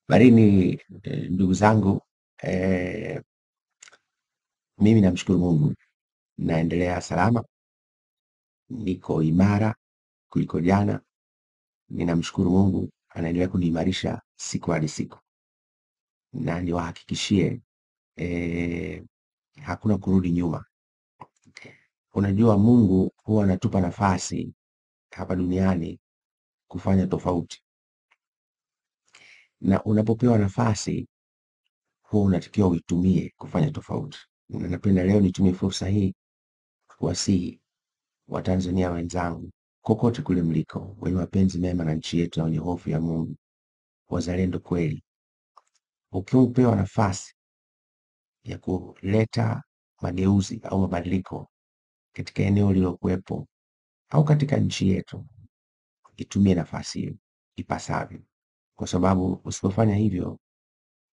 Barini ndugu zangu, eh, mimi namshukuru Mungu, naendelea salama, niko imara kuliko jana. Ninamshukuru Mungu anaendelea kuniimarisha siku hadi siku, na niwahakikishie hakuna kurudi nyuma. Unajua, Mungu huwa anatupa nafasi hapa duniani kufanya tofauti, na unapopewa nafasi huwa unatakiwa uitumie kufanya tofauti. Na napenda leo nitumie fursa hii kuwasihi Watanzania wenzangu kokote kule mliko, wenye mapenzi mema na nchi yetu na wenye hofu ya Mungu, wazalendo kweli, ukiwa upewa nafasi ya kuleta mageuzi au mabadiliko katika eneo lilokuwepo au katika nchi yetu, itumie nafasi hiyo ipasavyo, kwa sababu usipofanya hivyo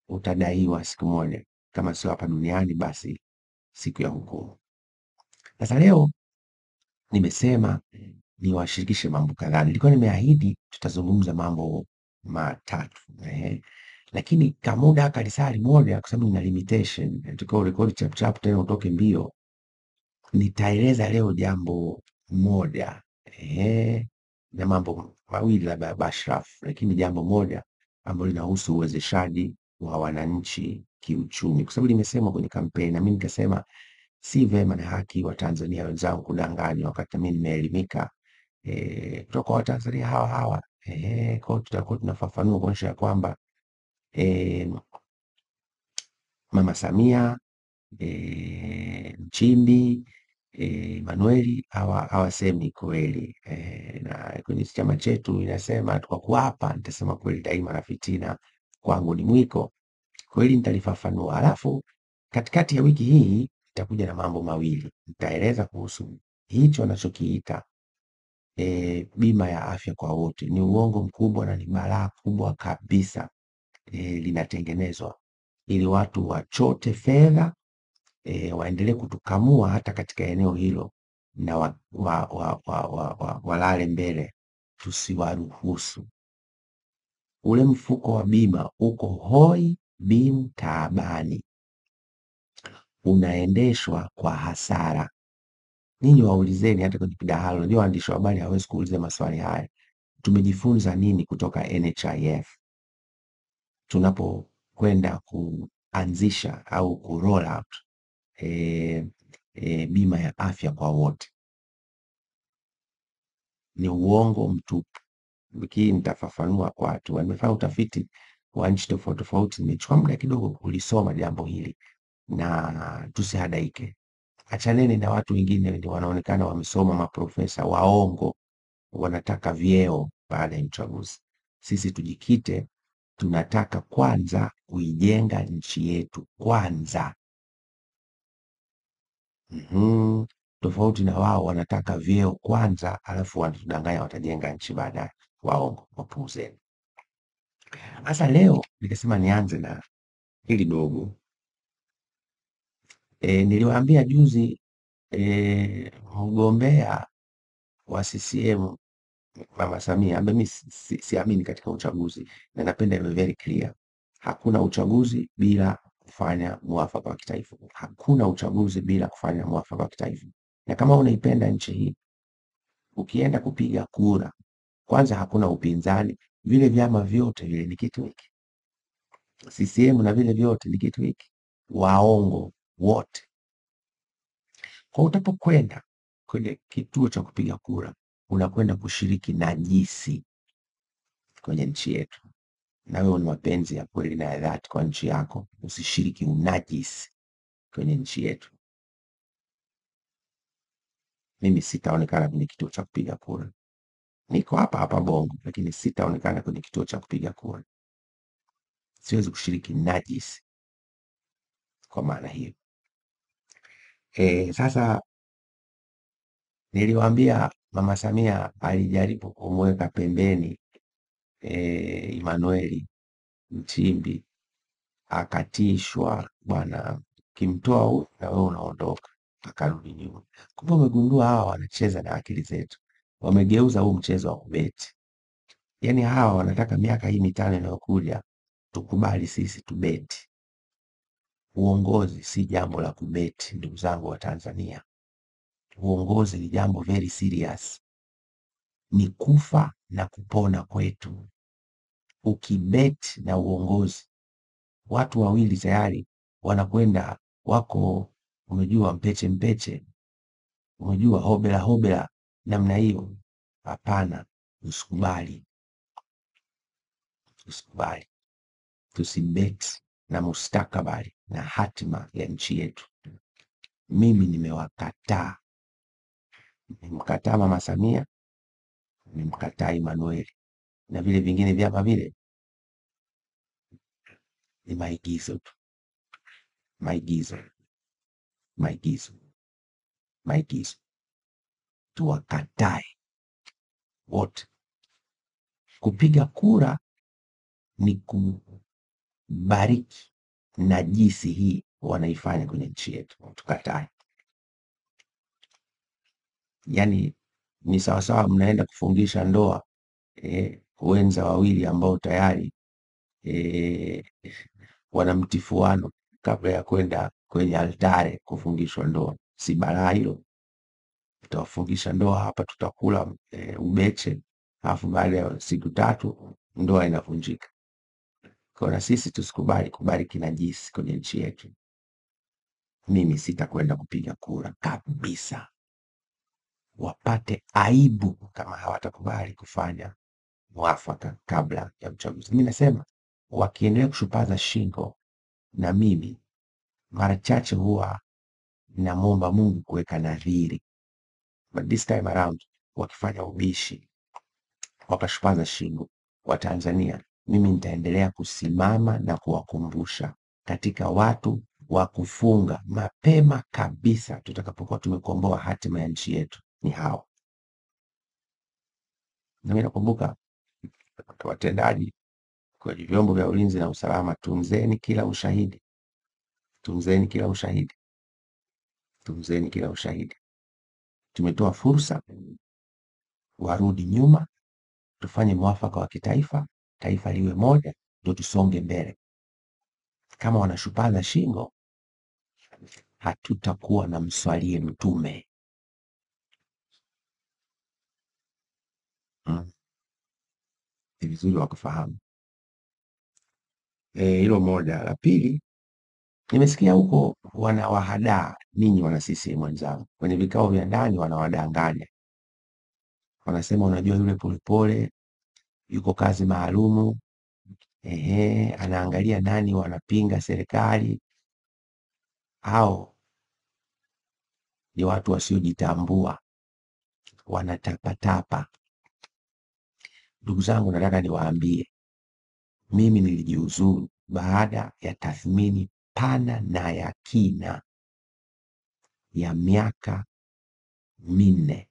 utadaiwa siku moja, kama sio hapa duniani basi siku ya hukumu. Sasa leo nimesema niwashirikishe mambo kadhaa. Nilikuwa nimeahidi tutazungumza mambo matatu, lakini kamuda kalisali moja, kwa sababu nina limitation, tukao rekodi chap chap tena utoke mbio. Nitaeleza leo jambo moja na mambo mawili labda bashraf, lakini jambo moja ambalo linahusu uwezeshaji wa wananchi kiuchumi, kwa sababu limesema kwenye kampeni na mimi nikasema si vema na haki wa Tanzania wenzangu kudanganywa wakati mimi nimeelimika kutoka kwa Watanzania hawa hawa. Kwa hiyo tutakuwa tunafafanua kuonyesha ya kwamba Mama Samia, Nchimbi, Manueli hawasemi kweli, na kwenye chama chetu inasema kwa kuapa nitasema kweli daima na fitina kwangu ni mwiko. Kweli nitalifafanua, alafu katikati ya wiki hii nitakuja na mambo mawili. Nitaeleza kuhusu hicho anachokiita bima ya afya kwa wote. Ni uongo mkubwa na ni balaa kubwa kabisa, linatengenezwa ili watu wachote fedha, waendelee kutukamua hata katika eneo hilo na walale mbele, tusiwaruhusu. Ule mfuko wa bima uko hoi bin taabani, unaendeshwa kwa hasara. Ninyi waulizeni hata kwenye kidahalo. Unajua waandishi wa habari hawezi kuuliza maswali haya. Tumejifunza nini kutoka NHIF tunapokwenda kuanzisha au ku roll out bima ya afya kwa wote? Ni uongo mtupu. Wiki hii nitafafanua kwa watu. Nimefanya utafiti wa nchi tofauti tofauti, nimechukua muda kidogo kulisoma jambo hili, na tusihadaike. Achaneni na watu wengine wanaonekana wamesoma, maprofesa waongo, wanataka vyeo baada ya uchaguzi. Sisi tujikite, tunataka kwanza kuijenga nchi yetu kwanza. Tofauti na wao wanataka vyeo kwanza, alafu wanatudanganya watajenga nchi baadaye. Waongo, wapuuzeni. Sasa leo nikasema nianze na hili dogo. Niliwaambia juzi mgombea wa CCM Mama Samia ambaye mimi siamini katika uchaguzi, na napenda iwe very clear. Hakuna uchaguzi bila kufanya muafaka wa kitaifa. Hakuna uchaguzi bila kufanya muafaka wa kitaifa. Na kama unaipenda nchi hii, ukienda kupiga kura, kwanza hakuna upinzani, vile vyama vyote vile ni kitu hiki. CCM na vile vyote ni kitu hiki, waongo wote. Kwa utapokwenda kwenye kituo cha kupiga kura, unakwenda kushiriki najisi kwenye nchi yetu. Na wewe una mapenzi ya kweli na ya dhati kwa nchi yako, usishiriki unajisi kwenye nchi yetu. Mimi sitaonekana kwenye kituo cha kupiga kura. Niko hapa hapa Bongo, lakini sitaonekana kwenye kituo cha kupiga kura. Siwezi kushiriki najisi kwa maana hiyo. Sasa niliwaambia Mama Samia alijaribu kumweka pembeni Emmanuel Nchimbi, akatishwa, bwana, kimtoa huyu na wewe unaondoka, akarudi nyuma. Kumbe umegundua hawa wanacheza na akili zetu, wamegeuza huu mchezo wa kubeti. Yaani hawa wanataka miaka hii mitano inayokuja tukubali sisi tubeti. Uongozi si jambo la kubeti, ndugu zangu wa Tanzania. Uongozi ni jambo very serious, ni kufa na kupona kwetu. Ukibeti na uongozi, watu wawili tayari wanakwenda wako, umejua, mpeche mpeche, umejua, hobela hobela namna hiyo. Hapana, usikubali, usikubali. Tusibeti na mustakabali na hatima ya nchi yetu. Mimi nimewakataa, nimemkataa Mama Samia, nimemkataa Emmanuel, na vile vingine vyama vile ni maigizo tu, maigizo, maigizo, maigizo. Tuwakatae wote. Kupiga kura ni kubariki najisi hii wanaifanya kwenye nchi yetu, tukatae. Yani ni sawasawa mnaenda kufungisha ndoa wenza wawili ambao tayari wana mtifuano kabla ya kwenda kwenye altare kufungishwa ndoa. Si balaa hilo? Tutawafungisha ndoa hapa, tutakula ubeche, alafu baada ya siku 3 ndoa inavunjika. Kwa na sisi tusikubali kubariki najisi kwenye nchi yetu. Mimi sitakwenda kupiga kura kabisa. Wapate aibu kama hawatakubali kufanya mwafaka kabla ya uchaguzi. Mimi nasema wakiendelea kushupaza shingo, na mimi mara chache huwa namwomba Mungu kuweka nadhiri, but this time around wakifanya ubishi, wakashupaza shingo wa Tanzania, mimi nitaendelea kusimama na kuwakumbusha katika watu wa kufunga mapema kabisa tutakapokuwa tumekomboa hatima ya nchi yetu ni hao. Na mimi nakumbuka watendaji kwenye vyombo vya ulinzi na usalama, tunzeni kila ushahidi, tunzeni kila ushahidi, tunzeni kila ushahidi. Tumetoa fursa warudi nyuma, tufanye mwafaka wa kitaifa, taifa liwe moja, ndio tusonge mbele. Kama wanashupaza shingo, hatutakuwa na mswalie mtume. Ni vizuri wakufahamu hilo moja. La pili, nimesikia huko wanawahadaa ninyi wana CCM wenzangu kwenye vikao vya ndani, wanawadanganya, wanasema unajua, yule Polepole yuko kazi maalumu, anaangalia nani wanapinga serikali. Hao ni watu wasiojitambua, wanatapatapa. Ndugu zangu, nataka niwaambie, mimi nilijiuzuru baada ya tathmini pana na ya kina ya miaka 4,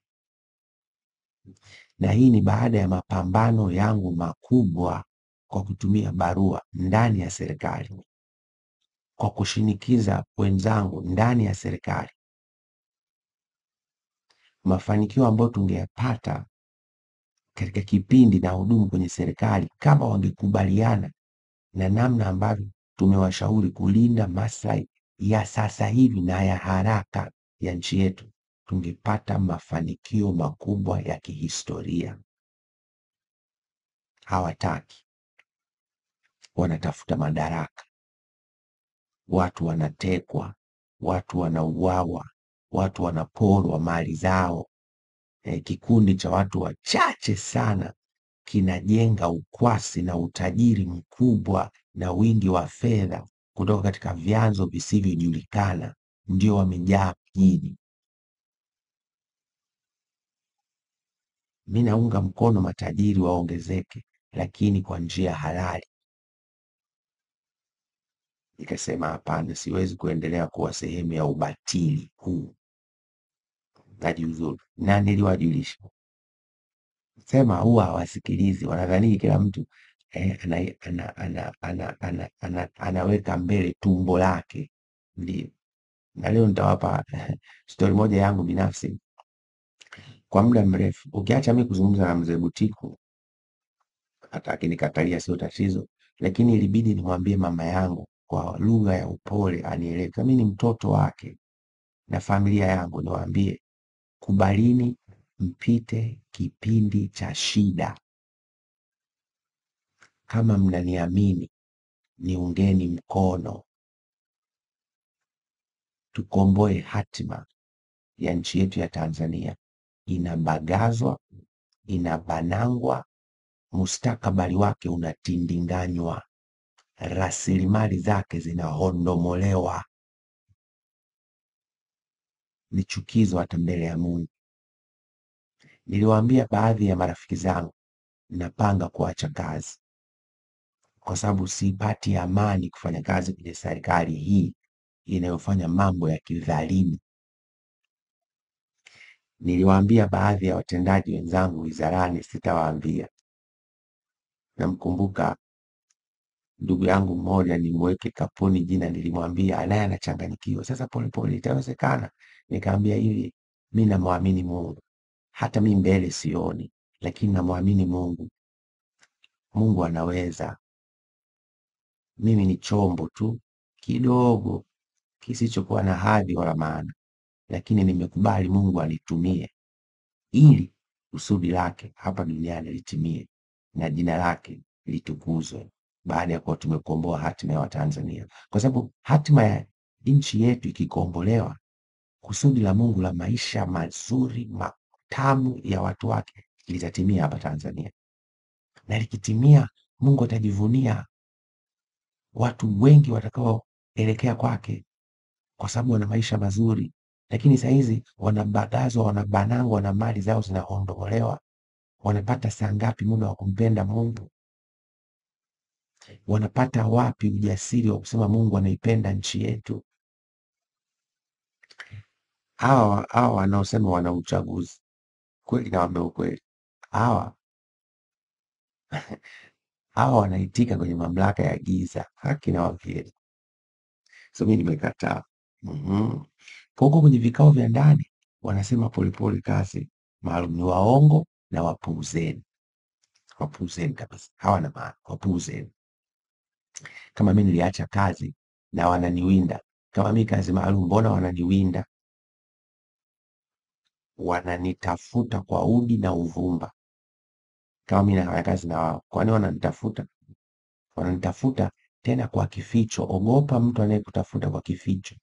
na hii ni baada ya mapambano yangu makubwa kwa kutumia barua ndani ya serikali, kwa kushinikiza wenzangu ndani ya serikali. Mafanikio ambayo tungeyapata katika kipindi na hudumu kwenye serikali, kama wangekubaliana na namna ambavyo tumewashauri kulinda maslahi ya sasa hivi na ya haraka ya nchi yetu, tungepata mafanikio makubwa ya kihistoria. Hawataki, wanatafuta madaraka, watu wanatekwa, watu wanauawa, watu wanaporwa mali zao. Kikundi cha watu wachache sana kinajenga ukwasi na utajiri mkubwa na wingi wa fedha kutoka katika vyanzo visivyojulikana, ndio wamejaa mjini. Mimi naunga mkono matajiri waongezeke, lakini kwa njia halali. Nikasema hapana, siwezi kuendelea kuwa sehemu ya ubatili huu, najiuzuru. Na niliwajulisha, sema huwa hawasikilizi, wanadhani kila mtu anaweka mbele tumbo lake. Ndio. Na leo nitawapa story moja yangu binafsi. Kwa muda mrefu, ukiacha mimi kuzungumza na mzee Butiku, hata akinikatalia sio tatizo, lakini ilibidi nimwambie mama yangu kwa lugha ya upole anielewe. Kama mimi ni mtoto wake na familia yangu, niwaambie kubalini mpite kipindi cha shida. Kama mnaniamini, niungeni mkono, tukomboe hatima ya nchi yetu ya Tanzania. Inabagazwa, inabanangwa, mustakabali wake unatindinganywa, rasilimali zake zinahondomolewa. Ni chukizo hata mbele ya Mungu. Niliwaambia baadhi ya marafiki zangu napanga kuacha kazi kwa sababu sipati amani kufanya kazi kwenye serikali hii inayofanya mambo ya kidhalimu. Niliwaambia baadhi ya watendaji wenzangu wizarani, sitawaambia. Namkumbuka ndugu yangu mmoja, nimweke kapuni jina, nilimwambia naye anachanganyikiwa. Sasa Polepole, itawezekana? Nikamwambia hivi, mimi namwamini Mungu, hata mimi mbele sioni, lakini namwamini Mungu. Mungu anaweza. Mimi ni chombo tu kidogo kisichokuwa na hadhi wala maana, lakini nimekubali Mungu anitumie ili kusudi lake hapa duniani litimie na jina lake litukuzwe, baada ya kuwa tumekomboa hatima ya Watanzania. Kwa sababu hatima ya nchi yetu ikikombolewa, kusudi la Mungu la maisha mazuri matamu ya watu wake litatimia hapa Tanzania, na likitimia, Mungu atajivunia watu wengi watakaoelekea kwake, kwa sababu wana maisha mazuri. Lakini saa hizi wanabagazwa, wanabanangwa na mali zao zinahondomolewa. Wanapata saa ngapi muda wa kumpenda Mungu? Wanapata wapi ujasiri wa kusema Mungu anaipenda nchi yetu? Hawa wanaosema wana uchaguzi, kweli nawaambia ukweli, hawa hawa wanaitika kwenye mamlaka ya giza. Haki na wavyeli. So mimi nimekataa. Kwa huko kwenye vikao vya ndani wanasema Polepole kazi maalum, ni waongo na wapuuzeni. Wapuuzeni kabisa, hawana maana, wapuuzeni. Kama mimi niliacha kazi na wananiwinda, kama mimi kazi maalum, mbona wananiwinda? Wananitafuta kwa udi na uvumba. Kama mimi nafanya kazi na wao, kwani wananitafuta? Wananitafuta tena kwa kificho. Ogopa mtu anayekutafuta kwa kificho,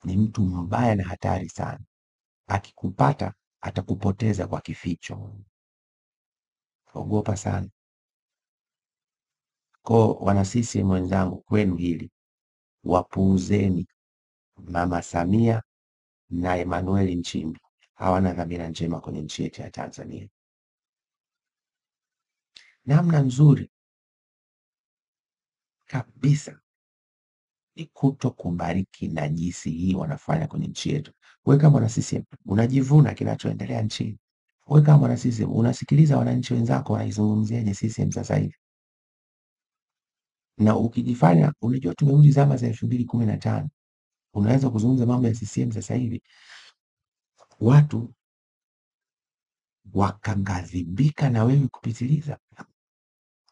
ni mtu mbaya na hatari sana. Akikupata atakupoteza kwa kificho. Ogopa sana. Kwa wana CCM wenzangu, kwenu hili, wapuuzeni. Mama Samia na Emmanuel Nchimbi hawana dhamira njema kwenye nchi yetu ya Tanzania. Namna nzuri kabisa ni kuto kubariki najisi hii wanafanya kwenye nchi yetu. Wewe kama mwana CCM unajivuna kinachoendelea nchini. Wewe kama mwana CCM unasikiliza wananchi wenzako wanaizungumziaje CCM sasa hivi? Na ukijifanya unajua tumerudi zama za 2015, unaweza kuzungumza mambo ya CCM sasa hivi, watu wakaghadhibika na wewe kupitiliza.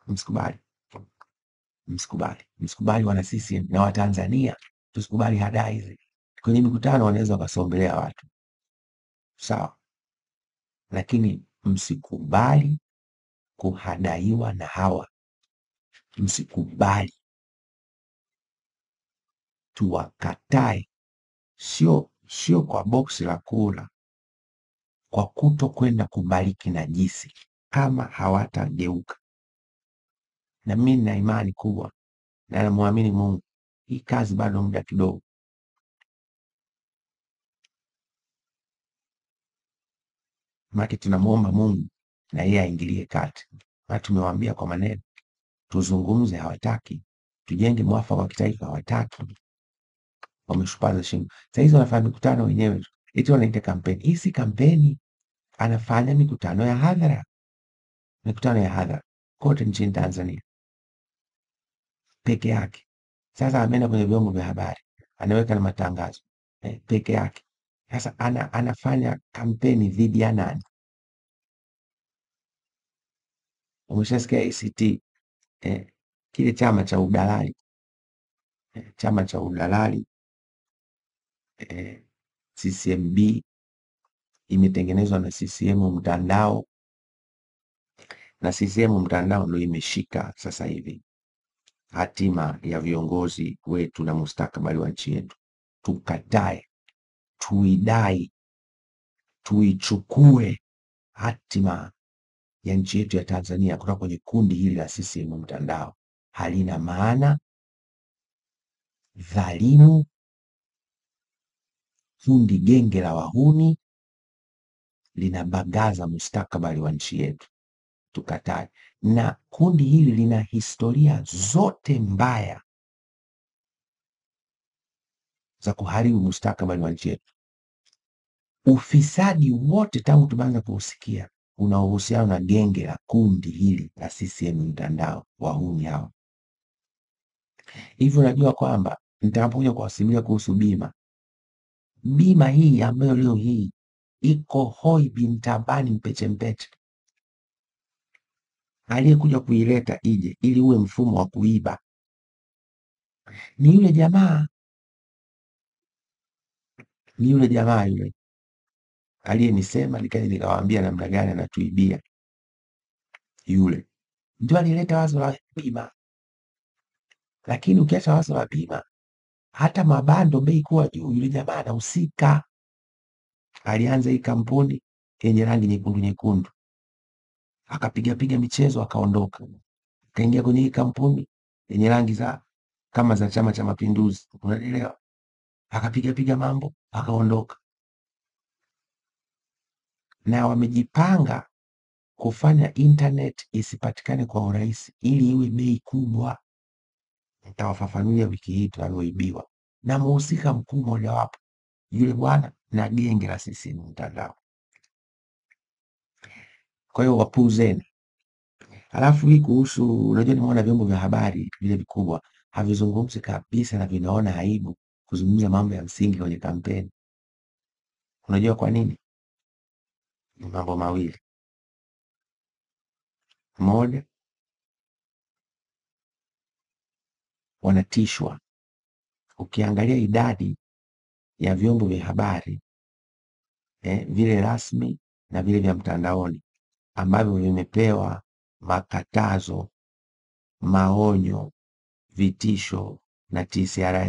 Msikubali. Msikubali wana CCM na Watanzania, tusikubali hadaa hizi. Kwenye mikutano wanaweza wakasombelea watu, sawa, lakini msikubali kuhadaiwa na hawa. Msikubali, tuwakatae, sio kwa boksi la kula, kwa kuto kwenda kubariki najisi kama hawatageuka. Na mimi nina imani kubwa na namwamini Mungu, hii kazi bado muda kidogo. Maana tunamuomba Mungu na yeye aingilie kati. Na tumewaambia kwa maneno, tuzungumze, hawataki. Tujenge mwafaka wa kitaifa, hawataki. Wameshupaza shingo. Sasa hizo wanafanya mikutano wenyewe tu. Eti wanaita kampeni. Hii si kampeni. Anafanya mikutano ya hadhara. Mikutano ya hadhara kote nchini Tanzania peke yake. Sasa ameenda kwenye vyombo vya habari, anaweka na matangazo peke yake. Sasa anafanya kampeni dhidi ya nani? Umeshasikia ACT kile chama cha udalali, chama cha udalali CCMB imetengenezwa na CCM mtandao, na CCM mtandao ndio imeshika sasa hivi hatima ya viongozi wetu na mustakabali wa nchi yetu. Tukatae, tuidai, tuichukue hatima ya nchi yetu ya Tanzania kutoka kwenye kundi hili la CCM mtandao. Halina maana, dhalimu, kundi genge la wahuni, linabagaza mustakabali wa nchi yetu. Tukatae. Na kundi hili lina historia zote mbaya za kuharibu mustakabali wa nchi yetu. Ufisadi wote tangu tumeanza kuusikia una uhusiano na genge la kundi hili la CCM mtandao, wahuni hao. Hivyo najua kwamba nitakapokuja kuwasimulia kuhusu bima hii ambayo leo hii iko hoi bin tabani mpeche mpeche, aliyekuja kuileta ije ili uwe mfumo wa kuiba ni yule jamaa, yule aliyenisema nikaja nikawaambia namna gani anatuibia. Yule ndio alileta wazo la bima. Lakini ukiacha wazo la bima, hata mabando bei kuwa juu, yule jamaa anahusika. Alianza hii kampuni yenye rangi nyekundu nyekundu, akapiga piga michezo akaondoka, akaingia kwenye hii kampuni yenye rangi za kama za Chama cha Mapinduzi, unaelewa, akapiga piga mambo akaondoka. Na wamejipanga kufanya internet isipatikane kwa urahisi ili iwe bei kubwa. Nitawafafanulia wiki hii tunavyoibiwa, na mhusika mkuu mojawapo yule bwana na genge la CCM mtandao. Kwa hiyo wapuuzeni. Alafu hii kuhusu, unajua nimeona vyombo vya habari vile vikubwa havizungumzi kabisa na vinaona aibu kuzungumza mambo ya msingi kwenye kampeni. Unajua kwa nini? Ni mambo mawili. Moja, wanatishwa. Ukiangalia idadi ya vyombo vya habari vile rasmi na vile vya mtandaoni ambavyo vimepewa makatazo, maonyo, vitisho na TCRA,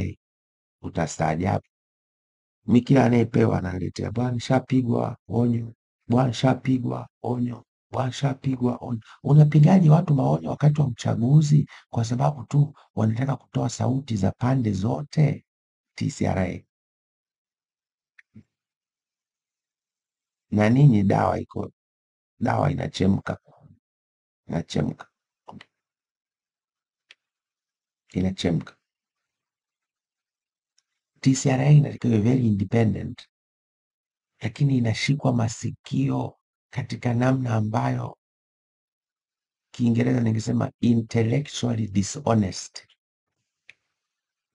utastaajabu. Mimi kila anayepewa ananiletea, bwana shapigwa onyo, bwana shapigwa onyo, bwana shapigwa onyo. Unapigaje watu maonyo wakati wa uchaguzi kwa sababu tu wanataka kutoa sauti za pande zote? TCRA. Na ninyi dawa inachemka, inachemka. TCRA inatakiwa very independent, lakini inashikwa masikio katika namna ambayo Kiingereza ningesema intellectually dishonest.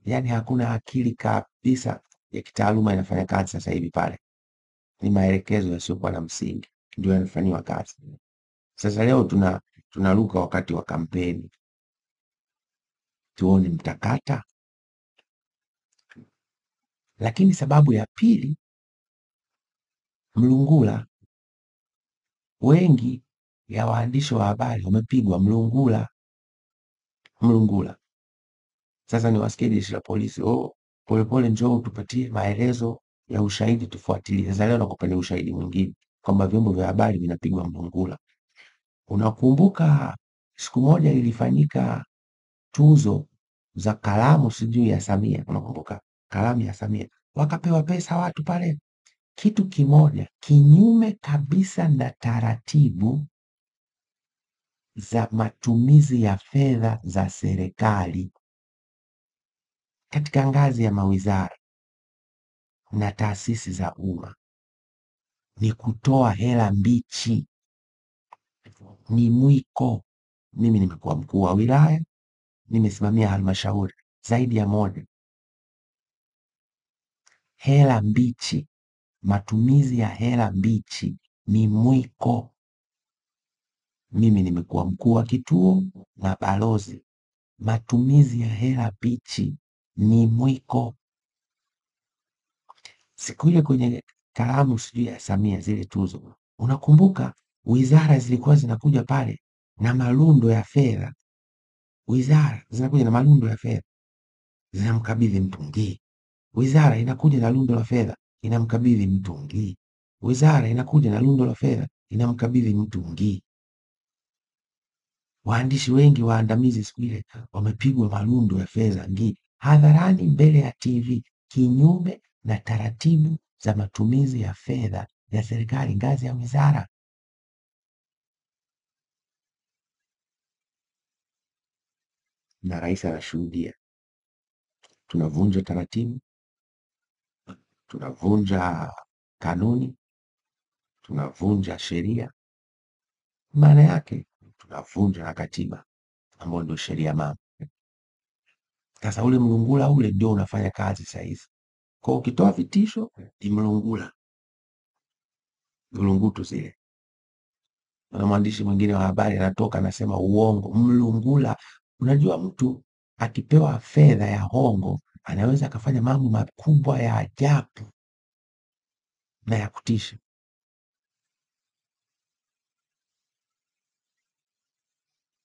Yani hakuna akili kabisa ya kitaaluma inafanya kazi sasa hivi pale. Ni maelekezo yasiyokuwa na msingi ndio yanafanywa kazi. Sasa leo tunaruka wakati wa kampeni, tuone mtakata. Lakini sababu ya pili, mlungula. Wengi ya waandishi wa habari wamepigwa mlungula. Sasa ni wasikie jeshi la polisi, Polepole njoo tupatie maelezo ya ushahidi tufuatilie. Sasa leo nakupa ni ushahidi mwingine kwamba vyombo vya habari vinapigwa mlungula. Unakumbuka siku moja ilifanyika tuzo za kalamu sijui ya Samia, unakumbuka kalamu ya Samia, wakapewa pesa watu pale. Kitu kimoja kinyume kabisa na taratibu za matumizi ya fedha za serikali katika ngazi ya mawizara na taasisi za umma ni kutoa hela mbichi. Ni mwiko. Mimi nimekuwa mkuu wa wilaya, nimesimamia halmashauri zaidi ya moja. Hela mbichi, matumizi ya hela mbichi ni mwiko. Mimi nimekuwa mkuu wa kituo na balozi matumizi ya hela bichi ni mwiko. Siku ile kwenye karamu sijui ya Samia, zile tuzo, unakumbuka wizara zilikuwa zinakuja pale na malundo ya fedha, wizara zinakuja na malundo ya fedha, zinamkabidhi Mtungi. Wizara inakuja na lundo la fedha, inamkabidhi Mtungi. Wizara inakuja na lundo la fedha, inamkabidhi Mtungi. Waandishi wengi waandamizi siku ile wamepigwa malundo ya fedha Ngii, hadharani mbele ya TV, kinyume na taratibu za matumizi ya fedha ya serikali ngazi ya wizara. Na rais anashuhudia. Tunavunja taratibu, tunavunja kanuni, tunavunja sheria. Maana yake tunavunja na katiba ambayo ndio sheria mama. Sasa ule mlungula ule ndio unafanya kazi sasa hivi. Kwa ukitoa vitisho ni mlungula, mlungutu zile. Na mwandishi mwingine wa habari anatoka anasema uongo, mlungula. Unajua mtu akipewa fedha ya hongo anaweza akafanya mambo makubwa ya ajabu na ya kutisha.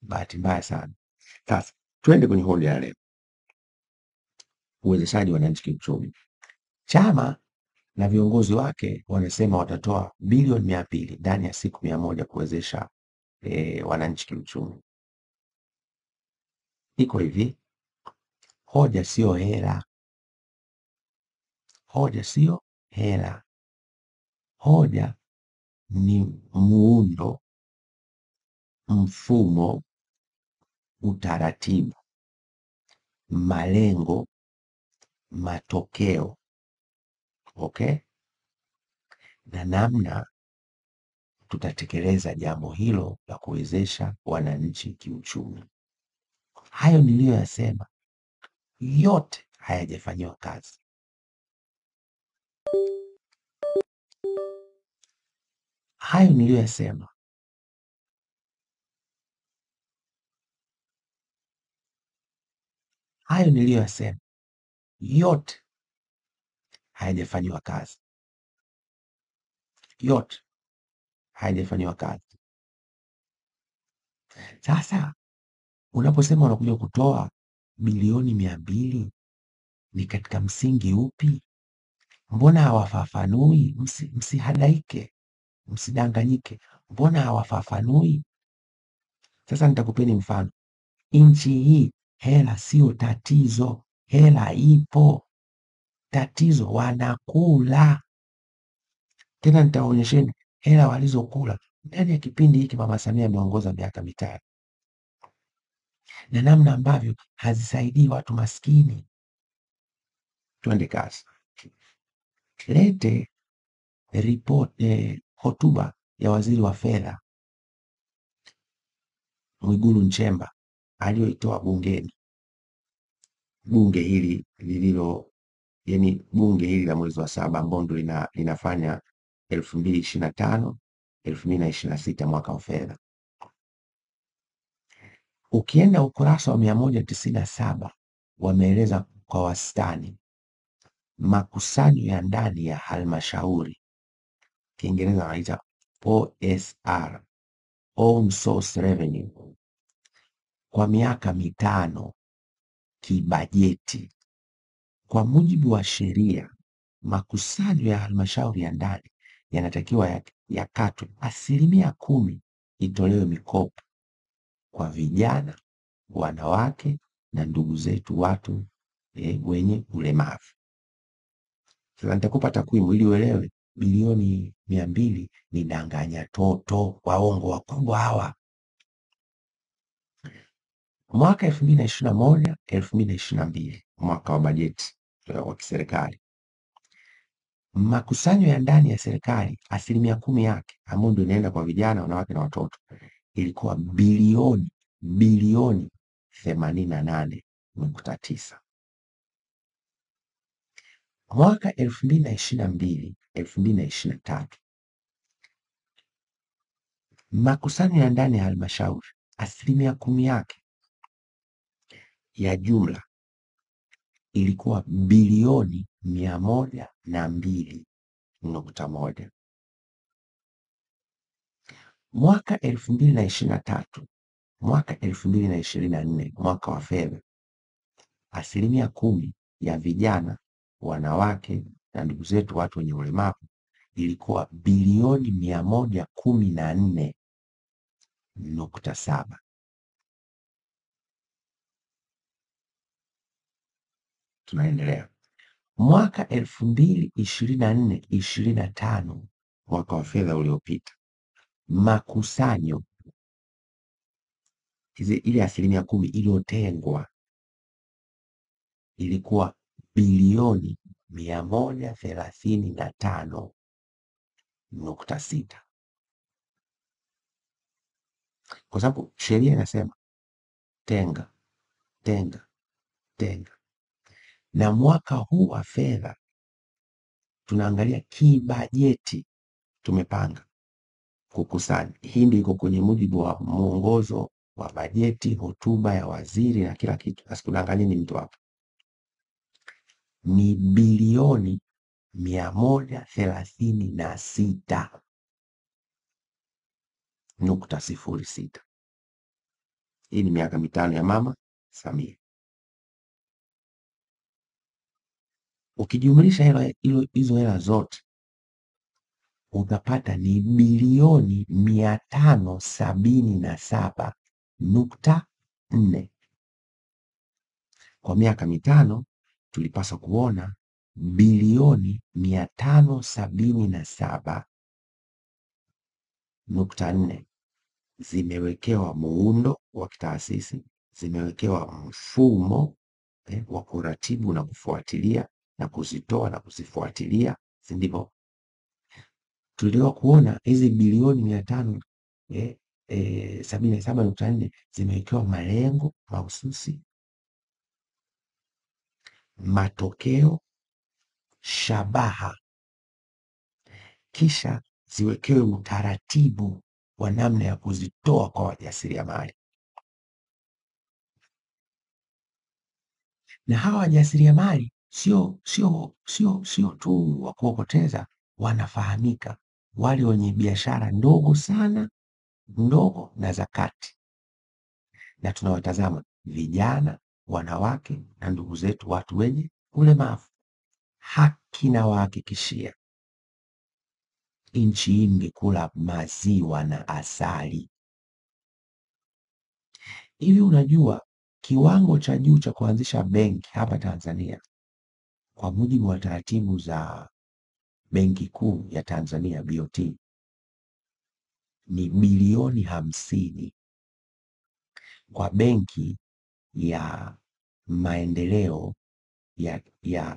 Bahati mbaya sana. Sasa twende kwenye hoja ya leo, uwezeshaji wananchi kiuchumi. Chama na viongozi wake wanasema watatoa bilioni 200 ndani ya siku 100 kuwezesha wananchi kiuchumi. Iko hivi, hoja sio hela, hoja sio hela, hoja ni muundo, mfumo, utaratibu, malengo, matokeo, okay, na namna tutatekeleza jambo hilo la kuwezesha wananchi kiuchumi. Hayo niliyoyasema yote hayajafanyiwa kazi. Hayo niliyoyasema yote hayajafanyiwa kazi, yote hayajafanyiwa kazi. Sasa unaposema unakuja kutoa bilioni 200 ni katika msingi upi? Mbona hawafafanui? Msihadaike, msidanganyike. Mbona hawafafanui? Sasa nitakupeni mfano. Nchi hii hela sio tatizo, hela ipo. Tatizo wanakula. Tena nitaonyesheni hela walizokula ndani ya kipindi hiki Mama Samia ameongoza miaka 5, na namna ambavyo hazisaidii watu maskini. Twende kazi. Lete hotuba ya waziri wa fedha Mwigulu Nchemba aliyoitoa bungeni. Bunge hili bunge hili la mwezi wa 7 ambao ndio linafanya 2025 2026 mwaka wa fedha. Ukienda ukurasa wa 197 wameeleza kwa wastani makusanyo ya ndani ya halmashauri, Kiingereza wanaita OSR, Own Source Revenue, kwa miaka 5 kibajeti. Kwa mujibu wa sheria, makusanyo ya halmashauri ya ndani yanatakiwa yakatwe 10% itolewe mikopo kwa vijana, wanawake na ndugu zetu watu wenye ulemavu. Sasa nitakupa takwimu ili uelewe bilioni 200 ni danganya toto, waongo wakubwa hawa. Mwaka 2021 2022, mwaka wa bajeti wa kiserikali, makusanyo ya ndani ya serikali 10% yake ambayo ndio inaenda kwa vijana, wanawake na watoto ilikuwa bilioni 88.9. Mwaka 2022 2023, makusanyo ya ndani ya halmashauri 10% yake ya jumla ilikuwa bilioni 102.1. Mwaka 2023, mwaka 2024, mwaka wa fedha, 10% ya vijana, wanawake na ndugu zetu watu wenye ulemavu ilikuwa bilioni 114.7. Tunaendelea. Mwaka 2024-25, mwaka wa fedha uliopita, makusanyo ile 10% iliyotengwa ilikuwa bilioni 135.6, kwa sababu sheria inasema tenga tenga tenga. Na mwaka huu wa fedha tunaangalia kibajeti, tumepanga kukusanya. Hii ndio iko kwenye mujibu wa mwongozo wa bajeti, hotuba ya waziri na kila kitu. Sasa tunaangalia ni mtu hapa, ni bilioni 136.06. Hii ni miaka mitano ya Mama Samia. Ukijumlisha hizo hela zote utapata ni bilioni 577.4. Kwa miaka mitano tulipaswa kuona bilioni 577.4 zimewekewa muundo wa kitaasisi, zimewekewa mfumo wa kuratibu na kufuatilia na kuzitoa na kuzifuatilia, si ndivyo? Tuliwa kuona hizi bilioni 577.4 zimewekewa malengo mahususi, matokeo, shabaha, kisha ziwekewe utaratibu wa namna ya kuzitoa kwa wajasiriamali. Na hawa wajasiriamali sio tu wa kuokoteza, wanafahamika wale wenye biashara ndogo sana, ndogo na za kati. Na tunawatazama vijana, wanawake na ndugu zetu watu wenye ulemavu. Haki na wahakikishia, nchi hii ingekula maziwa na asali. Hivi unajua kiwango cha juu cha kuanzisha benki hapa Tanzania kwa mujibu wa taratibu za Benki Kuu ya Tanzania BOT ni bilioni 50. Kwa benki ya maendeleo ya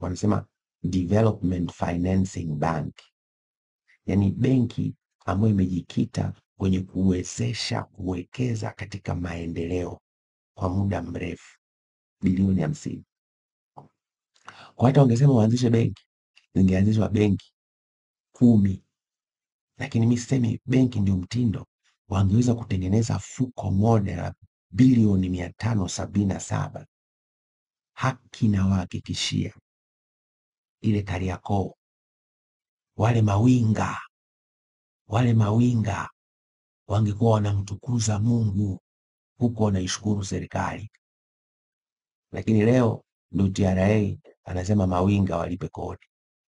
wanasema Development Financing Bank, yani benki ambayo imejikita kwenye kuwezesha kuwekeza katika maendeleo kwa muda mrefu, bilioni 50. Kwa hata wangesema waanzishe benki, zingeanzishwa benki 10, lakini mimi sisemi benki ndio mtindo. Wangeweza kutengeneza fuko moja la bilioni 577. Haki na wahakikishia, ile Kariakoo, wale mawinga wangekuwa wanamtukuza Mungu huko wanaishukuru serikali. Lakini leo ndio TRA anasema mawinga walipe kodi,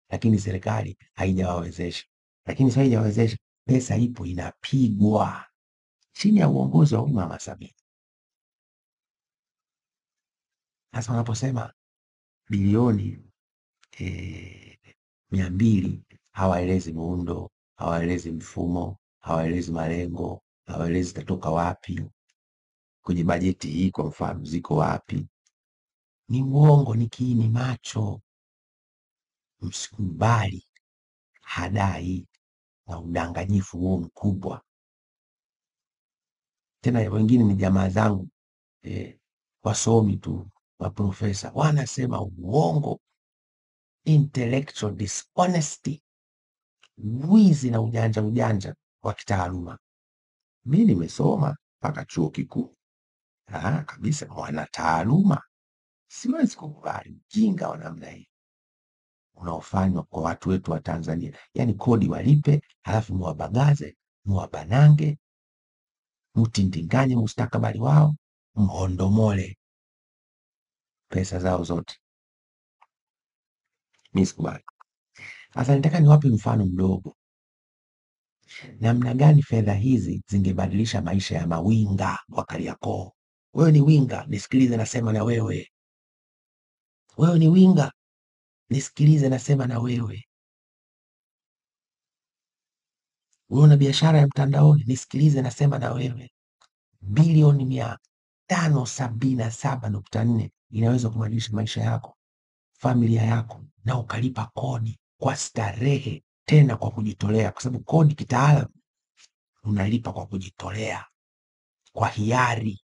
lakini serikali haijawawezesha. Lakini sasa haijawawezesha, pesa ipo inapigwa chini ya uongozi wa Mama Samia. Sasa wanaposema bilioni 200, hawaelezi muundo, hawaelezi mfumo, hawaelezi malengo, hawaelezi zitatoka wapi kwenye bajeti hii. Kwa mfano ziko wapi? Ni mwongo, ni kiini macho. Msikubali hadai na udanganyifu huo mkubwa. Tena wengine ni jamaa zangu wasomi tu, maprofesa, wanasema uongo, intellectual dishonesty, wizi na ujanja wa kitaaluma. Mimi nimesoma mpaka chuo kikuu, Kabisa, mwana taaluma. Siwezi kukubali ujinga wa namna hii unaofanywa kwa watu wetu wa Tanzania. Yaani kodi walipe, halafu muwabagaze, muwabanange, mutindinganye mustakabali wao, mhondomole pesa zao zote. Mimi sikubali. Sasa nitaka niwape mfano mdogo namna gani fedha hizi zingebadilisha maisha ya mawinga wa Kariakoo. Wewe ni winga, nisikilize nasema na wewe. Wewe ni winga, nisikilize nasema na wewe. Wewe una biashara ya mtandaoni, nisikilize nasema na wewe. Bilioni 577.4 inaweza kubadilisha maisha yako, familia yako, na ukalipa kodi kwa starehe, tena kwa kujitolea, kwa sababu kodi kitaalamu unalipa kwa kujitolea, kwa hiari.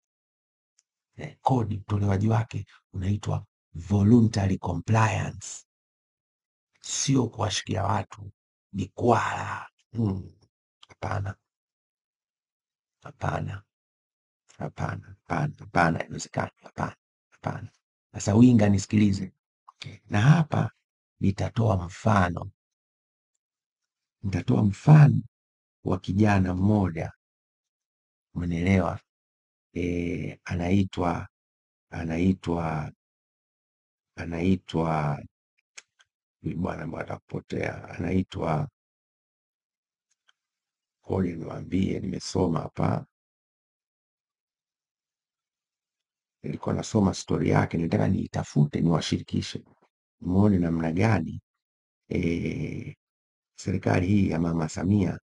Kodi utolewaji wake unaitwa voluntary compliance, sio kuwashikia watu mikwala. Hapana, hapana, hapana, hapana, hapana, haiwezekani. Hapana, hapana. Sasa winga, nisikilize, na hapa nitatoa mfano wa kijana mmoja, umenielewa? Anaitwa bwana bwana kupotea, anaitwa, ngoja niwaambie, nimesoma hapa, nilikuwa nasoma stori yake, nitaka niitafute niwashirikishe muone namna gani serikali hii ya Mama Samia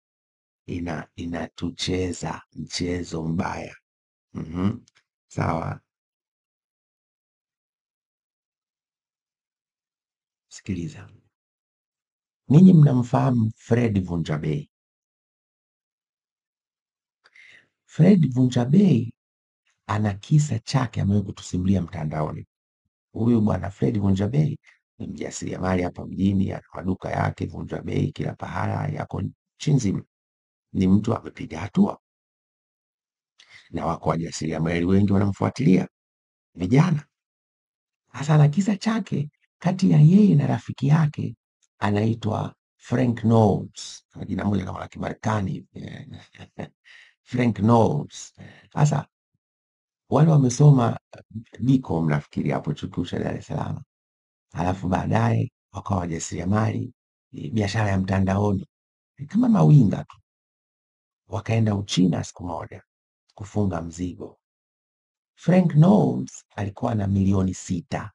inatucheza mchezo mbaya. Sawa, sikiliza. Ninyi mnamfahamu Fred Vunjabei? Fred Vunjabei ana kisa chake amewahi kutusimulia mtandaoni. Huyu bwana Fred Vunjabei ni mjasiriamali hapa mjini, ana maduka yake Vunjabei kila pahala, yako nchi nzima. Ni mtu amepiga hatua, na wako wajasiriamali wengi wanamfuatilia, vijana. Hasa ana kisa chake kati ya yeye na rafiki yake anaitwa Frank Knowles, jina moja kama la Kimarekani. Frank Knowles. Sasa wale wamesoma DICOM nafikiri hapo chuo kikuu cha Dar es Salaam, halafu baadaye wakawa wajasiriamali, biashara ya mtandaoni kama mawinga tu. Wakaenda Uchina siku moja kufunga mzigo. Frank Knowles alikuwa na milioni 6.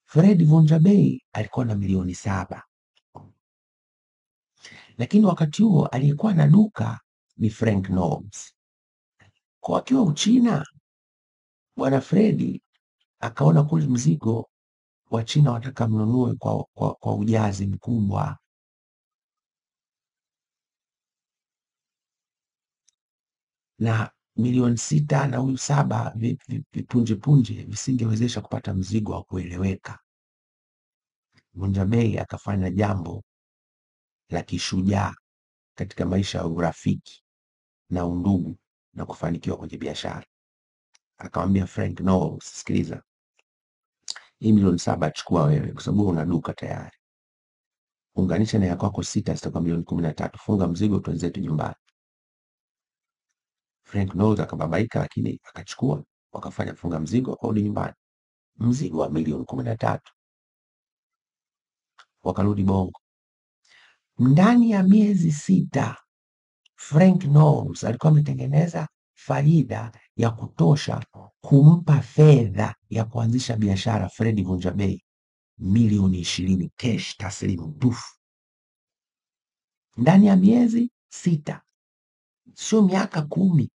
Fred Vunjabei alikuwa na milioni 7. Lakini wakati huo aliyekuwa na duka ni Frank Knowles. Kwa akiwa Uchina, bwana Fredi akaona kule mzigo wa China wataka mnunue kwa ujazi mkubwa, na milioni 6 na huyu 7 vipunje visingewezesha kupata mzigo wa kueleweka. Vunjabei akafanya jambo la kishujaa katika maisha ya urafiki na undugu na kufanikiwa kwenye biashara. Akamwambia Frank Knowles, sikiliza, hii milioni 7 chukua wewe, kwa sababu una duka tayari. Unganisha na yako 6 zitakuwa milioni 13. Funga mzigo tuanze zetu nyumbani. Frank Knowles akababaika, lakini akachukua, wakafanya funga mzigo, wakarudi nyumbani. Mzigo wa milioni 13. Wakarudi Bongo. Ndani ya miezi 6 Frank Knowles alikuwa ametengeneza faida ya kutosha kumpa fedha ya kuanzisha biashara Fred Vunjabei milioni 20 cash taslimu tufu, ndani ya miezi 6, sio miaka 10.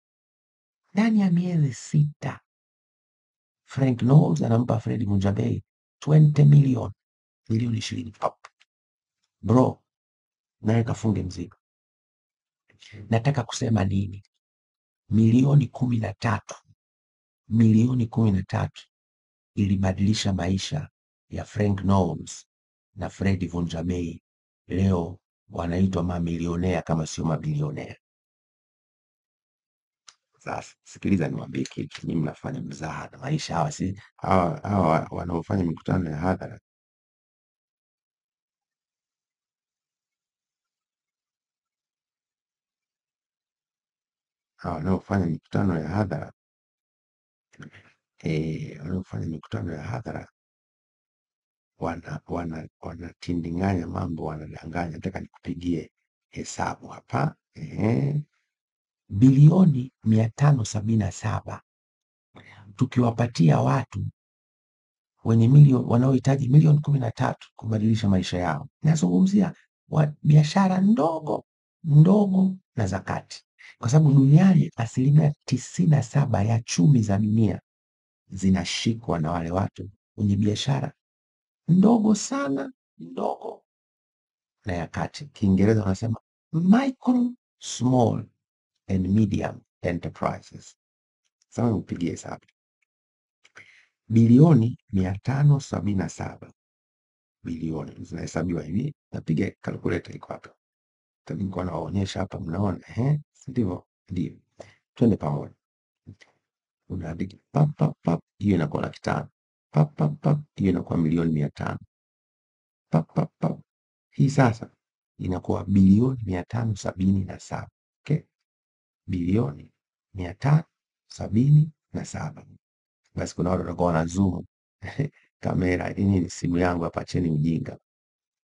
Ndani ya miezi 6 Frank Knowles anampa Fred Vunjabei 20 milioni 20. Pop bro, nawe kafunge mzigo. Nataka kusema nini? Milioni 13 ilibadilisha maisha ya Frank Knowles na Fred Vunjabei. Leo wanaitwa mamilionea kama sio mabilionea. Sasa sikiliza, niwaambie kitu, nyinyi mnafanya mzaha na maisha. Hawa wanaofanya mikutano ya hadhara, hawa wanaofanya mikutano ya hadhara wanaofanya mikutano ya hadhara wanatindinganya mambo, wanadanganya. Nataka nikupigie hesabu hapa. Bilioni 577 tukiwapatia watu wenye wanaohitaji milioni 13 kubadilisha maisha yao. Nazungumzia biashara ndogo ndogo na za kati, kwa sababu duniani 97% ya chumi za dunia zinashikwa na wale watu wenye biashara ndogo sana, ndogo na ya kati. Kiingereza wanasema micro, small and medium enterprises. Sasa nipigie hesabu. Bilioni 577 bilioni zinahesabiwa hivi. Napiga calculator iko hapa. Nilikuwa nawaonyesha hapa, mnaona ndivyo? Ndio. Twende pamoja. Unaandika pap pap pap, hiyo inakuwa 500,000. Pap pap pap, hiyo inakuwa milioni 500. Pap pap pap. Hii sasa inakuwa bilioni 577. Okay? Bilioni 577. Basi kuna watu watakuwa wana zoom kamera. Hii ni simu yangu hapa, cheni ujinga.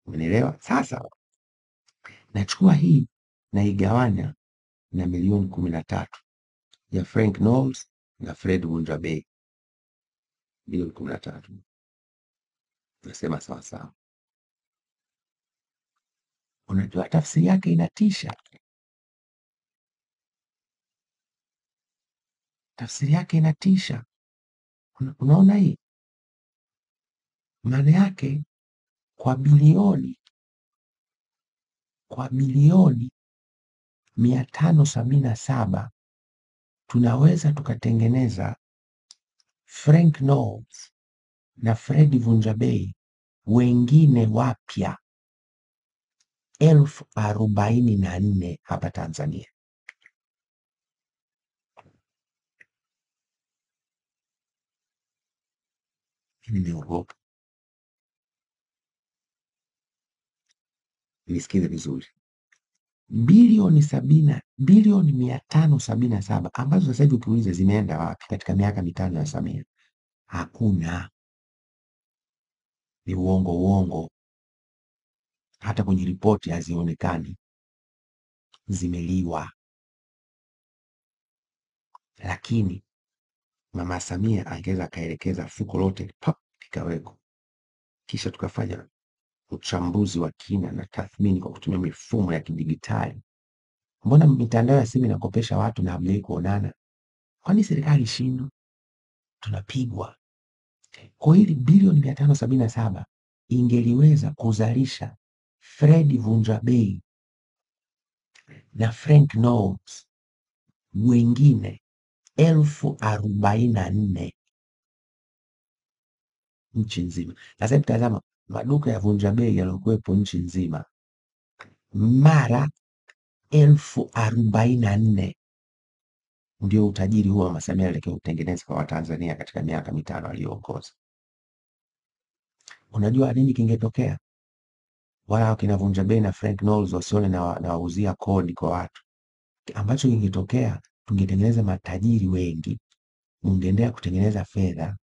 Umenielewa? Sasa nachukua hii naigawanya na milioni 13 ya Frank Knowles na Fred Vunja Bei. Milioni 13. Nasema sawa sawa. Unajua tafsiri yake inatisha. Tafsiri yake inatisha. Unaona hii? Maana yake kwa bilioni 577 tunaweza tukatengeneza Frank Knowles na Fred Vunja Bei wengine wapya 44,000 hapa Tanzania. Nimeogopa. Nisikize vizuri. Bilioni 577 ambazo sasa hivi ukiuliza zimeenda wapi katika miaka 5 ya Samia, hakuna. Ni uongo. Hata kwenye ripoti hazionekani, zimeliwa. Lakini Mama Samia angeweza akaelekeza fuko lote likaweko, kisha tukafanya uchambuzi wa kina na tathmini kwa kutumia mifumo ya kidigitali. Mbona mitandao ya simu inakopesha watu na hamjai kuonana? Kwani serikali shindwe? Tunapigwa. Kwa hili bilioni 577 ingeliweza kuzalisha Fred Vunja Bei na Frank Knowles wengine 44,000 nchi nzima. Sasa hivi tazama maduka ya Vunja Bei yaliyokuwepo nchi nzima mara 44,000. Ndio utajiri huo Mama Samia alielekea kutengeneza kwa Watanzania katika miaka 5 aliyoongoza. Unajua nini kingetokea? Wala wakina Vunja Bei na Frank Knowles wasione na wauzia kodi kwa watu. Ambacho kingetokea, tungetengeneza matajiri wengi, mungeendelea kutengeneza fedha,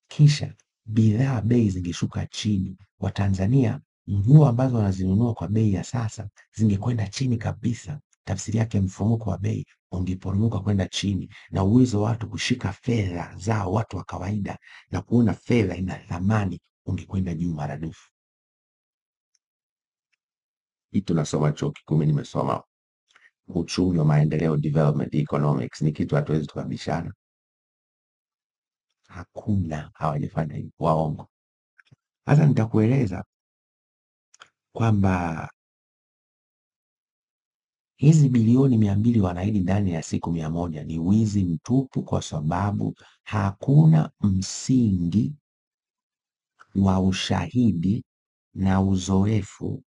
kisha bidhaa bei zingeshuka chini. Watanzania nguo ambazo wanazinunua kwa bei ya sasa zingekwenda chini kabisa. Tafsiri yake mfumuko wa bei ungeporomoka kwenda chini, na uwezo wa watu kushika fedha zao, watu wa kawaida, na kuona fedha ina thamani ungekwenda juu maradufu. Hii tunasoma chuo kikuu, nimesoma uchumi wa maendeleo, development economics. Ni kitu hatuwezi tukabishana. Hakuna, hawajafanya hivyo, waongo. Sasa nitakueleza kwamba hizi bilioni 200 wanaahidi ndani ya siku 100 ni wizi mtupu, kwa sababu hakuna msingi wa ushahidi na uzoefu,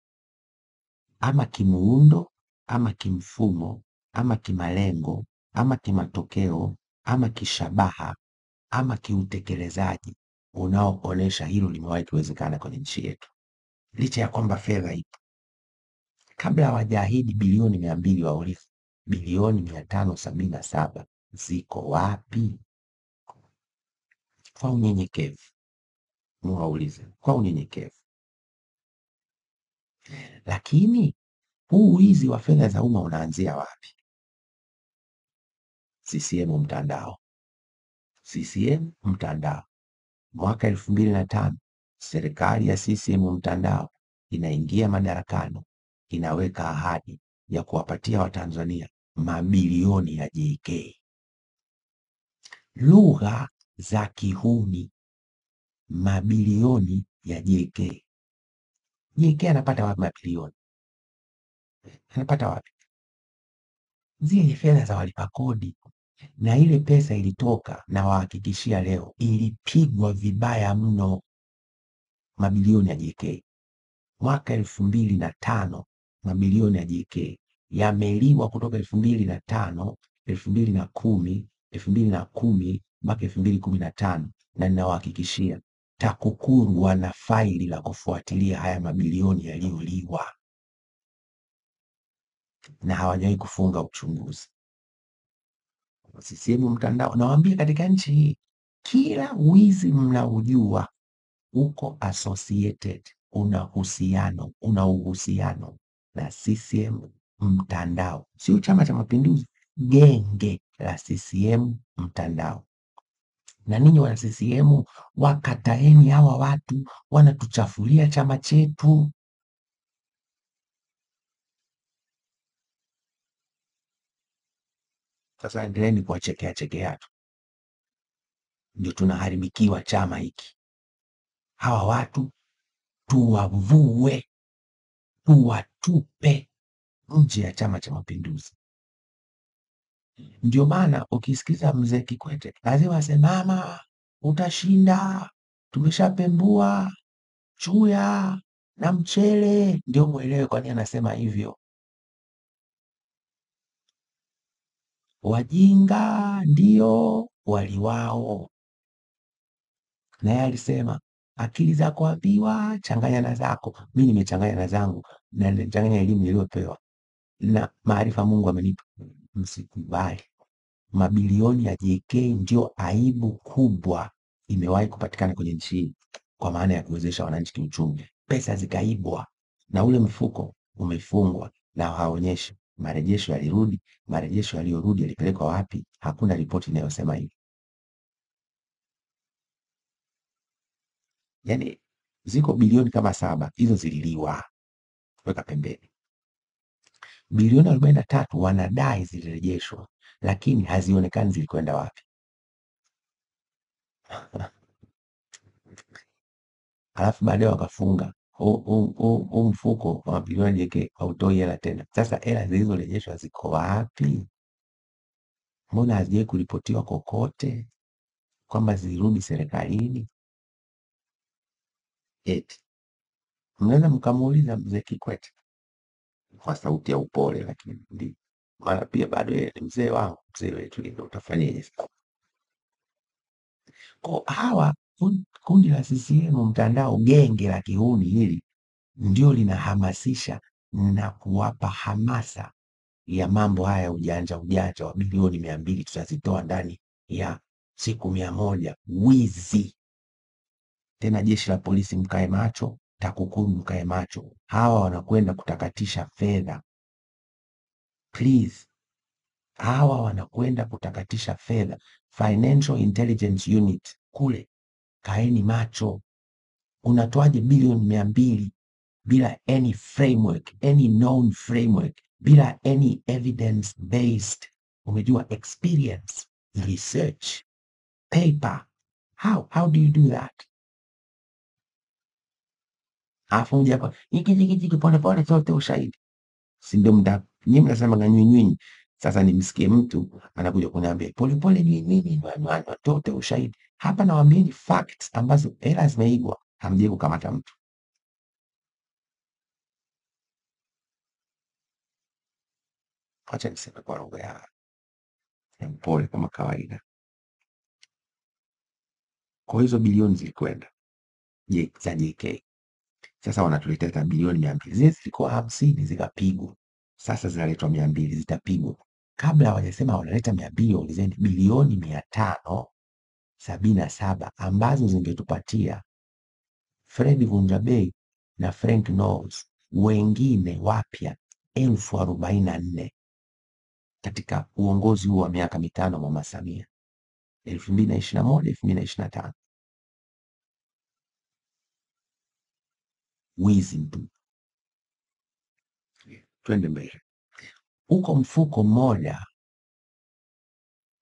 ama kimuundo, ama kimfumo, ama kimalengo, ama kimatokeo ama kishabaha ama kiutekelezaji unaoonesha hilo limewahi kuwezekana kwenye nchi yetu, licha ya kwamba fedha ipo. Kabla hawajaahidi bilioni 200 wa urithi, bilioni 577 ziko wapi? Kwa unyenyekevu muwaulize, kwa unyenyekevu. Lakini huu wizi wa fedha za umma unaanzia wapi? CCM mtandao. CCM mtandao. Mwaka 2005 serikali ya CCM mtandao inaingia madarakani, inaweka ahadi ya kuwapatia Watanzania mabilioni ya JK. Lugha za kihuni, mabilioni ya JK. JK anapata wapi mabilioni? Anapata wapi? Zile fedha za walipa kodi. Na ile pesa ilitoka, na wahakikishia leo, ilipigwa vibaya mno, mabilioni ya JK. Mwaka 2005 mabilioni ya JK yameliwa kutoka 2005, 2010, 2010 mpaka 2015, na ninawahakikishia TAKUKURU wana faili la kufuatilia haya mabilioni yaliyoliwa na hawajawahi kufunga uchunguzi. CCM mtandao, nawaambia, katika nchi hii kila wizi mnaujua uko associated, una uhusiano na CCM mtandao, sio Chama cha Mapinduzi, genge la CCM mtandao. Na ninyi wana CCM wakataeni hawa watu, wanatuchafulia chama chetu. Sasa endeleeni kuwachekea chekea tu, ndio tunaharibikiwa chama hiki. Hawa watu tuwavue, tuwatupe nje ya Chama cha Mapinduzi. Ndio maana ukisikiza mzee Kikwete lazima asemama, utashinda, tumeshapembua chuya na mchele, ndio mwelewe kwa nini anasema hivyo. Wajinga ndio waliwao. Na yeye alisema akili za kuambiwa changanya na zako. Mimi nimechanganya na zangu, na nimechanganya elimu niliyopewa na maarifa Mungu amenipa. Msikubali. Mabilioni ya JK ndio aibu kubwa imewahi kupatikana kwenye nchi hii, kwa maana ya kuwezesha wananchi kiuchumi. Pesa zikaibwa na ule mfuko umefungwa na haonyeshi marejesho yalirudi. Marejesho yaliyorudi yalipelekwa wapi? Hakuna ripoti inayosema hivi. Yani ziko bilioni kama 7, hizo zililiwa, weka pembeni. Bilioni 43 wanadai zilirejeshwa, lakini hazionekani zilikwenda wapi. Alafu baadaye wakafunga huu mfuko wa mabilioni ya JK hautoi hela tena. Sasa hela zilizorejeshwa ziko wapi? Mbona hazijai kuripotiwa kokote kwamba zilirudi serikalini? Eti mnaweza mkamuuliza mzee Kikwete kwa sauti ya upole, lakini ndio maana pia bado yeye ni mzee wangu, mzee wetu, ndio utafanyaje sasa? Kwa hawa kundi la CCM mtandao, genge la kihuni hili ndio linahamasisha na kuwapa hamasa ya mambo haya, ujanja wa bilioni 200 tutazitoa ndani ya siku 100. Wizi tena. Jeshi la polisi mkae macho, TAKUKURU mkae macho, hawa wanakwenda kutakatisha fedha. Please, hawa wanakwenda kutakatisha fedha. Financial Intelligence Unit kule, kaeni macho. Unatoaje bilioni 200 bila any framework, any known framework, bila any evidence based, umejua, experience, research, paper? How do you do that? Afu mje hapa hiki pole pole, sote ushahidi, si ndio? Nyinyi mnasema nganywinywi. Sasa nimsikie mtu anakuja kuniambia pole pole nywinywi, sote ushahidi. Hapa nawaambieni facts ambazo hela zimeibwa, hamjai kukamata mtu. Acha niseme kwa lugha ya mpole kama kawaida. Kwa hizo bilioni zilikwenda za JK. Sasa wanatuletea tena bilioni 200. Zile zilikuwa 50 zikapigwa. Sasa zinaletwa 200 zitapigwa. Kabla hawajasema wanaleta 200, waulizeni bilioni 577 ambazo zingetupatia Fred Vunjabei na Frank Knowles wengine wapya 1044 katika uongozi huu wa miaka mitano Mama Samia 2021 2025. Wizi mtu. Twende mbele. Uko mfuko mmoja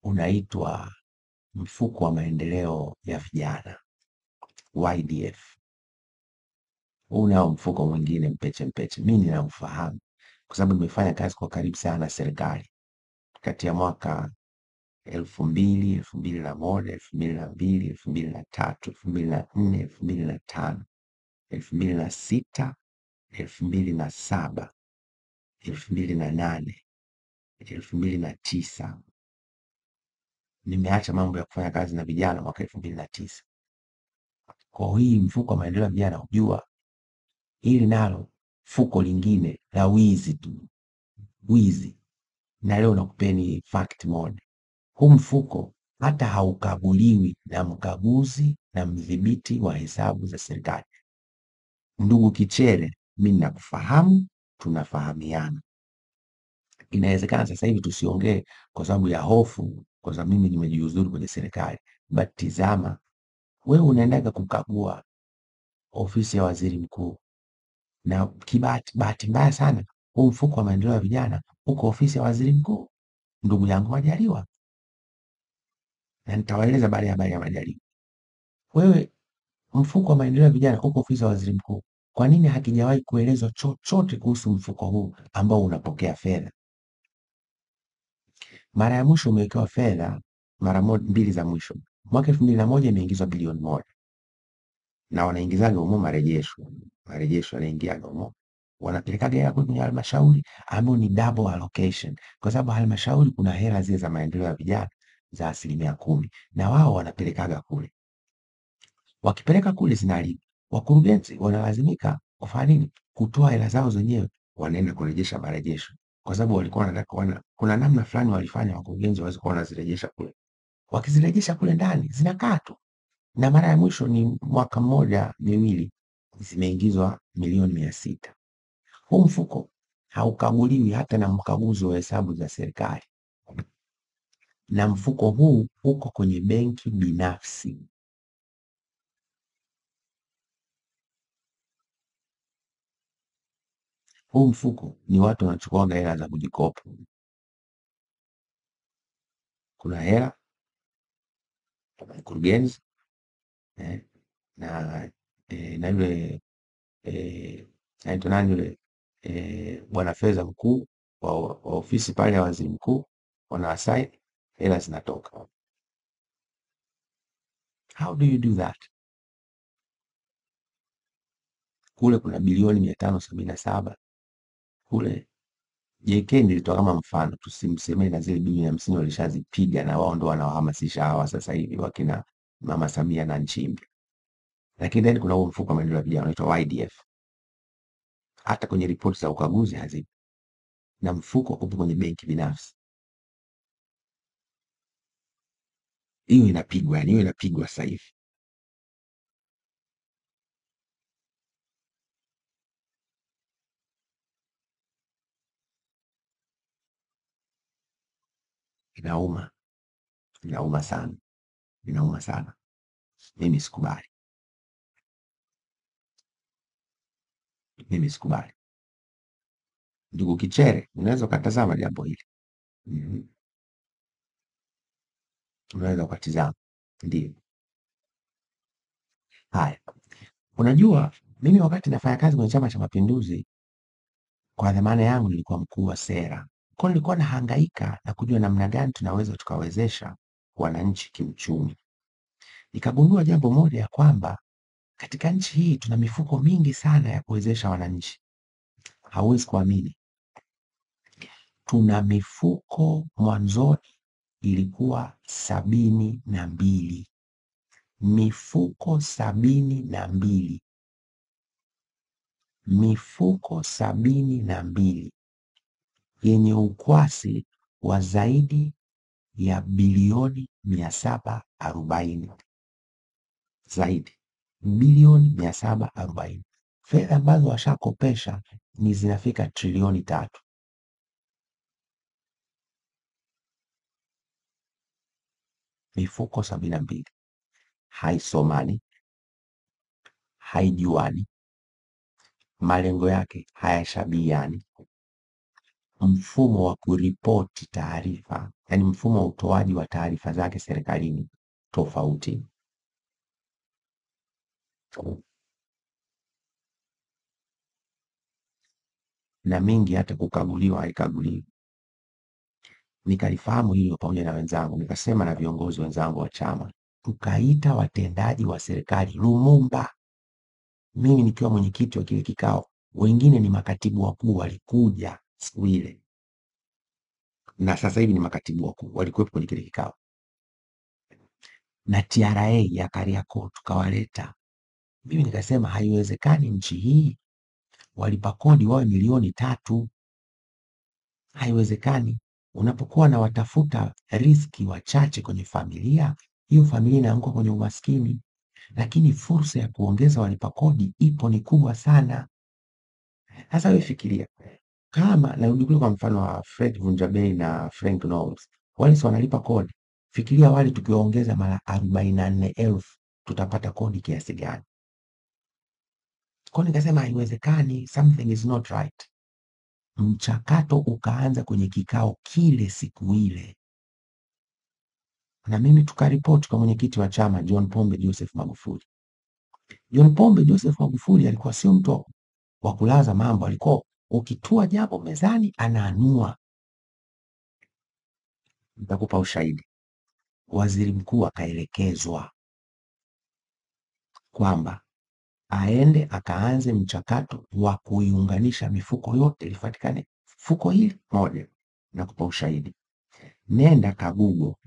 unaitwa mfuko wa maendeleo ya vijana YDF. Huu nao mfuko mwingine mpeche mpeche, mimi ninaufahamu kwa sababu nimefanya kazi kwa karibu sana na serikali kati ya mwaka 2000, 2001, 2002, 2003, 2004, 2005, 2006, 2007, 2008, 2009. Nimeacha mambo ya kufanya kazi na vijana mwaka 2009. Kwa hii mfuko wa maendeleo ya vijana, hujua hili nalo fuko lingine la wizi tu, wizi. Na leo nakupeni fact moja. Huu mfuko hata haukaguliwi na mkaguzi na mdhibiti wa hesabu za serikali. Ndugu Kichere, mimi nakufahamu, tunafahamiana. Inawezekana sasa hivi tusiongee kwa sababu ya hofu, kwa sababu mimi nimejiuzuru kwenye serikali. But tizama, wewe unaendaga kukagua ofisi ya waziri mkuu, na bahati mbaya sana huu mfuko wa maendeleo ya vijana uko ofisi ya waziri mkuu, ndugu yangu Majaliwa, na nitawaeleza baada ya habari ya Majaliwa. Wewe mfuko wa maendeleo ya vijana uko ofisi ya waziri mkuu, kwa nini hakijawahi kuelezwa chochote kuhusu mfuko huu ambao unapokea fedha? Mara ya mwisho umewekewa fedha mara mbili za mwisho, mwaka 2001 imeingizwa bilioni 1, na wanaingizaga humo marejesho yanaingiaga humo, wanapelekaga hela kwenye halmashauri ambayo ni double allocation, kwa sababu halmashauri kuna hela zile za maendeleo ya vijana za 10%, na wao wanapelekaga kule. Wakipeleka kule zinalipa, wakurugenzi wanalazimika kufanya nini? Kutoa hela zao zenyewe, wanaenda kurejesha marejesho, kwa sababu walikuwa wanataka kuna namna fulani walifanya wakurugenzi waweze kuwa wanazirejesha kule. Wakizirejesha kule ndani zinakaa tu, na mara ya mwisho ni mwaka mmoja miwili zimeingizwa milioni 600. Huu mfuko haukaguliwi hata na mkaguzi wa hesabu za serikali, na mfuko huu uko kwenye benki binafsi. Huu mfuko ni watu wanachukua hela za kujikopa. Kuna hela mkurugenzi na yule naitwa nani yule bwana fedha mkuu wa ofisi pale ya waziri mkuu, wanawasaini, hela zinatoka. How do you do that? Kule kuna bilioni 577 kule. JK nilitoa kama mfano, tusimsemee, na zile bilioni 50 walishazipiga, na wao ndo wanawahamasisha hawa sasa hivi wakina Mama Samia na Nchimbi. Lakini ndani kuna huo mfuko wa maendeleo ya vijana unaitwa YDF. Hata kwenye ripoti za ukaguzi hazipo, na mfuko upo kwenye benki binafsi. Hiyo inapigwa, yani hiyo inapigwa sasa hivi. Inauma, inauma sana, inauma sana. Mimi sikubali, mimi sikubali. Ndugu Kichere, unaweza ukatazama jambo hili. Unaweza ukatizama, ndio. Haya, unajua mimi wakati nafanya kazi kwenye Chama cha Mapinduzi, kwa dhamana yangu nilikuwa mkuu wa sera. Kwa nilikuwa nahangaika na kujua namna gani tunaweza tukawezesha wananchi kiuchumi. Nikagundua jambo moja, ya kwamba katika nchi hii tuna mifuko mingi sana ya kuwezesha wananchi. Hauwezi kuamini, tuna mifuko mwanzoni ilikuwa 72. Mifuko 72. Mifuko 72 yenye ukwasi wa zaidi ya bilioni 740. Zaidi bilioni 740. Fedha ambazo washakopesha ni zinafika trilioni 3. Mifuko 72 haisomani, haijuani, malengo yake hayashabihiani, mfumo wa kuripoti taarifa, yani mfumo wa utoaji wa taarifa zake serikalini tofauti. Na mingi hata kukaguliwa haikaguliwi. Nikalifahamu hilo pamoja na wenzangu, nikasema na viongozi wenzangu wa chama, tukaita watendaji wa serikali Lumumba, mimi nikiwa mwenyekiti wa kile kikao, wengine ni makatibu wakuu walikuja siku ile, na sasa hivi ni makatibu wakuu walikuwepo kwenye kile kikao, na TRA ya Kariakoo tukawaleta. Mimi nikasema haiwezekani nchi hii walipa kodi wawe milioni 3. Haiwezekani. Unapokuwa na watafuta riski wachache kwenye familia, hiyo familia inaanguka kwenye umaskini, lakini fursa ya kuongeza walipa kodi ipo, ni kubwa sana. Sasa wewe fikiria, kama narudi kule kwa mfano wa Fred Vunjabei na Frank Knowles, wale si wanalipa kodi. Fikiria wale tukiwaongeza mara 44,000 tutapata kodi kiasi gani? Kwa nikasema haiwezekani, something is not right. Mchakato ukaanza kwenye kikao kile siku ile, na mimi tukaripoti kwa mwenyekiti wa chama John Pombe Joseph Magufuli. John Pombe Joseph Magufuli alikuwa sio mtu wa kulaza mambo, alikuwa ukitua jambo mezani anaanua. Nitakupa ushahidi. Waziri mkuu akaelekezwa kwamba aende akaanze mchakato wa kuiunganisha mifuko yote, ilifatikane fuko hili moja. Nakupa ushahidi. Nenda kagugo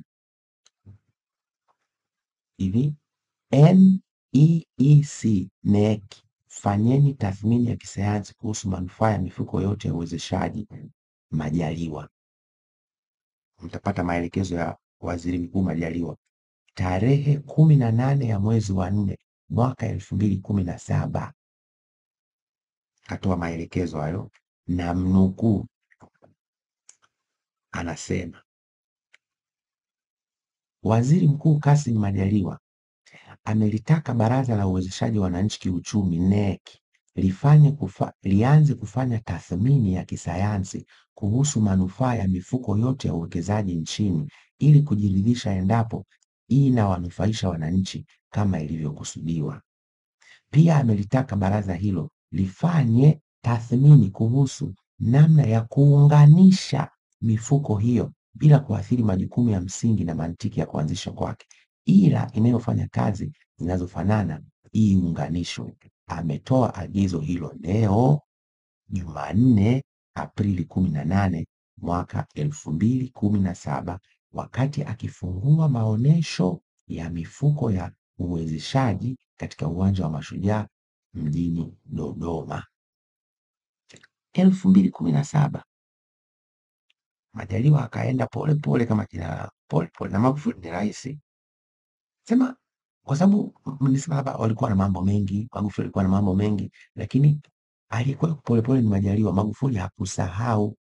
hivi, NEEC NEC, fanyeni tathmini ya kisayansi kuhusu manufaa ya mifuko yote ya uwezeshaji Majaliwa. Mtapata maelekezo ya waziri mkuu Majaliwa tarehe 18 ya mwezi wa 4 mwaka 2017. Katoa maelekezo hayo na mnukuu, anasema Waziri Mkuu Kassim Majaliwa amelitaka Baraza la Uwezeshaji Wananchi Kiuchumi NEC lianze kufanya tathmini ya kisayansi kuhusu manufaa ya mifuko yote ya uwekezaji nchini ili kujiridhisha endapo inawanufaisha wananchi kama ilivyokusudiwa. Pia amelitaka baraza hilo lifanye tathmini kuhusu namna ya kuunganisha mifuko hiyo bila kuathiri majukumu ya msingi na mantiki ya kuanzishwa kwake, ila inayofanya kazi zinazofanana iunganishwe. Ametoa agizo hilo leo Jumanne Aprili 18 mwaka 2017 wakati akifungua maonesho ya mifuko ya uwezeshaji katika uwanja wa Mashujaa mjini Dodoma. 2017 Majaliwa akaenda pole pole kama kina pole pole, na Magufuli ni rais. Sema kwa sababu mnisema hapa walikuwa na mambo mengi, Magufuli alikuwa na mambo mengi, lakini alikuwa pole pole ni Majaliwa. Magufuli hakusahau.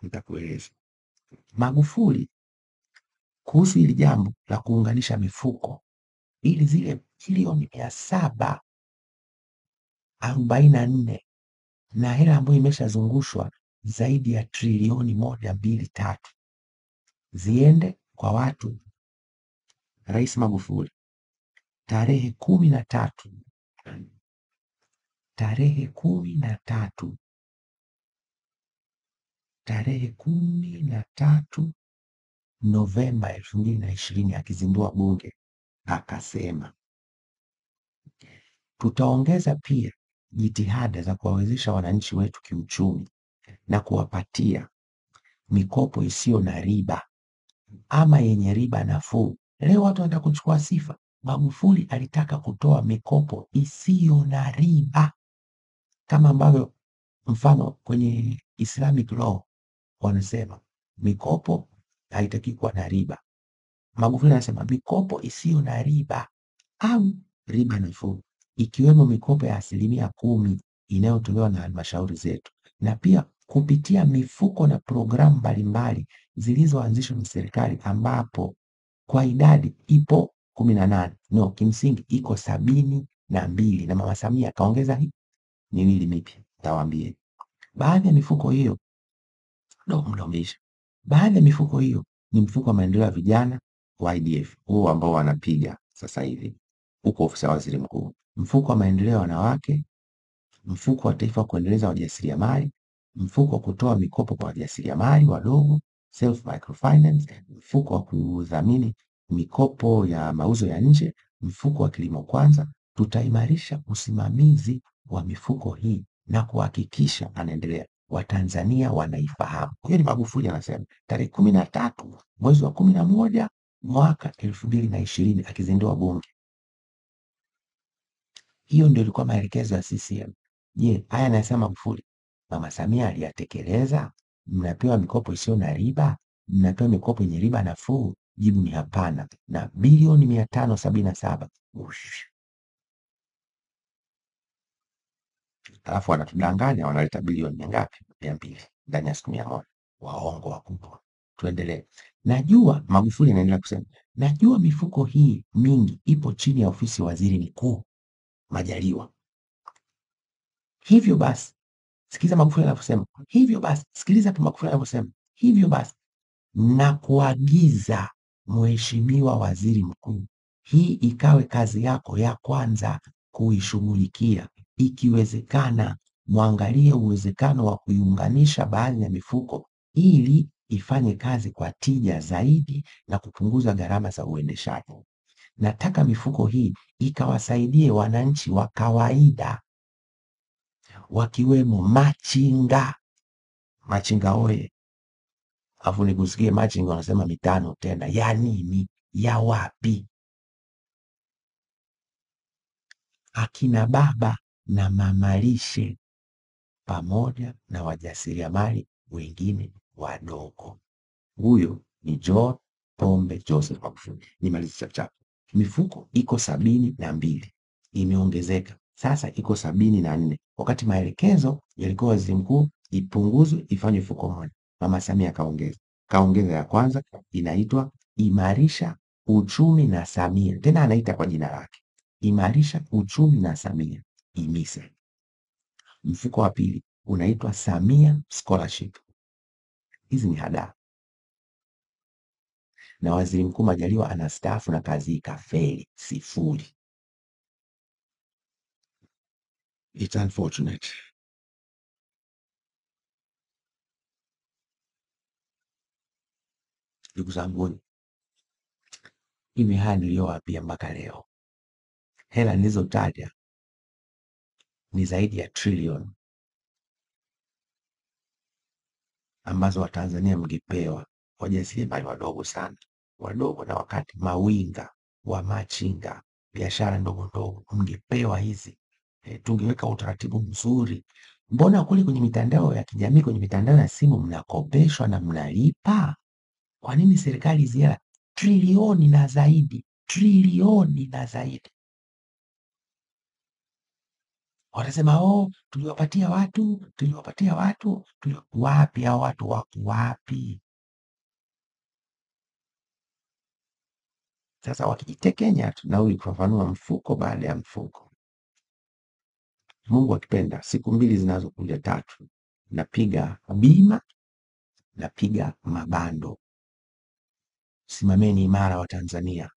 Nitakueleza. Magufuli kuhusu hili jambo la kuunganisha mifuko ili zile bilioni 744 na hela ambayo imeshazungushwa zaidi ya trilioni 1, 2, 3 ziende kwa watu. Rais Magufuli tarehe 13 Novemba 2020 akizindua bunge akasema, tutaongeza pia jitihada za kuwawezesha wananchi wetu kiuchumi na kuwapatia mikopo isiyo na riba ama yenye riba nafuu. Leo watu wanataka kuchukua sifa. Magufuli alitaka kutoa mikopo isiyo na riba, kama ambavyo mfano kwenye Islamic law wanasema mikopo haitaki kuwa na riba. Magufuli anasema mikopo isiyo na riba au riba nafuu, ikiwemo mikopo ya 10% inayotolewa na halmashauri zetu, na pia kupitia mifuko na programu mbalimbali zilizoanzishwa na serikali, ambapo kwa idadi ipo 18, no, kimsingi iko 72, na Mama Samia akaongeza hii miwili mipya. Tawaambie baadhi ya mifuko hiyo mdomisha. Baadhi ya mifuko hiyo ni mfuko wa maendeleo ya vijana YDF, huu ambao wanapiga sasa hivi huko ofisi ya waziri mkuu, mfuko wa maendeleo ya wanawake, mfuko wa taifa wa kuendeleza wajasiriamali, mfuko wa kutoa mikopo kwa wajasiriamali wadogo self microfinance, mfuko wa kudhamini mikopo ya mauzo ya nje, mfuko wa kilimo kwanza. Tutaimarisha usimamizi wa mifuko hii na kuhakikisha, anaendelea, Watanzania wanaifahamu. Hiyo ni Magufuli anasema tarehe 13 mwezi wa 11 mwaka 2020 akizindua bunge. Hiyo ndio ilikuwa maelekezo ya CCM. Je, haya anasema Magufuli, Mama Samia aliyatekeleza? Mnapewa mikopo isiyo na riba? Mnapewa mikopo yenye riba nafuu? Jibu ni hapana. Na bilioni 577 alafu wanatudanganya, wanaleta bilioni ngapi? 200 ndani ya siku 100. Waongo wakubwa. Tuendelee. Najua, Magufuli anaendelea kusema, najua mifuko hii mingi ipo chini ya ofisi ya waziri mkuu Majaliwa. Hivyo basi, sikiliza Magufuli anavyosema. Hivyo basi, sikiliza tu Magufuli anavyosema. Hivyo basi, na kuagiza Mheshimiwa Waziri Mkuu, hii ikawe kazi yako ya kwanza kuishughulikia. Ikiwezekana, mwangalie uwezekano wa kuiunganisha baadhi ya mifuko ili ifanye kazi kwa tija zaidi na kupunguza gharama za uendeshaji. Nataka mifuko hii ikawasaidie wananchi wa kawaida, wakiwemo machinga. Machinga oye! Afu nikusikie machinga wanasema mitano tena. Ya nini? Ya wapi? Akina baba na mamalishe pamoja na wajasiriamali wengine wadogo. Huyo ni John Pombe Joseph Magufuli. Nimalize chapchap. Mifuko iko 72, imeongezeka sasa iko 74, wakati maelekezo yalikuwa waziri mkuu ipunguzwe ifanywe mifuko moja. Mama Samia kaongeza ya kwanza, inaitwa Imarisha Uchumi na Samia, tena anaita kwa jina lake, Imarisha Uchumi na Samia, IMISA. Mfuko wa pili unaitwa Samia Scholarship. Hizi ni hadaa, na waziri mkuu Majaliwa anastaafu na kazi ikafeli, 0. It's unfortunate. Ndugu zangu, hivi haya niliyowaambia mpaka leo, hela nilizotaja ni zaidi ya trilioni ambazo Watanzania mngepewa, wajasiriamali wadogo sana, wadogo, na wakati mawinga wa machinga, biashara ndogo ndogo, mngepewa hizi. Tungeweka utaratibu mzuri. Mbona kule kwenye mitandao ya kijamii, kwenye mitandao ya simu mnakopeshwa na mnalipa? Kwa nini serikali hizi hela trilioni na zaidi, trilioni na zaidi, watasema tuliwapatia watu, wapi hao watu? Wako wapi? Sasa wakijitekenya tu na kufafanua mfuko baada ya mfuko. Mungu akipenda, siku 2 zinazokuja 3, napiga bima, napiga mabando. Simameni imara wa Tanzania.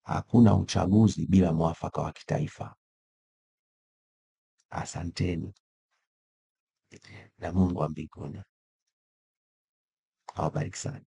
Hakuna uchaguzi bila mwafaka wa kitaifa. Asanteni, na Mungu wa mbinguni awabariki sana.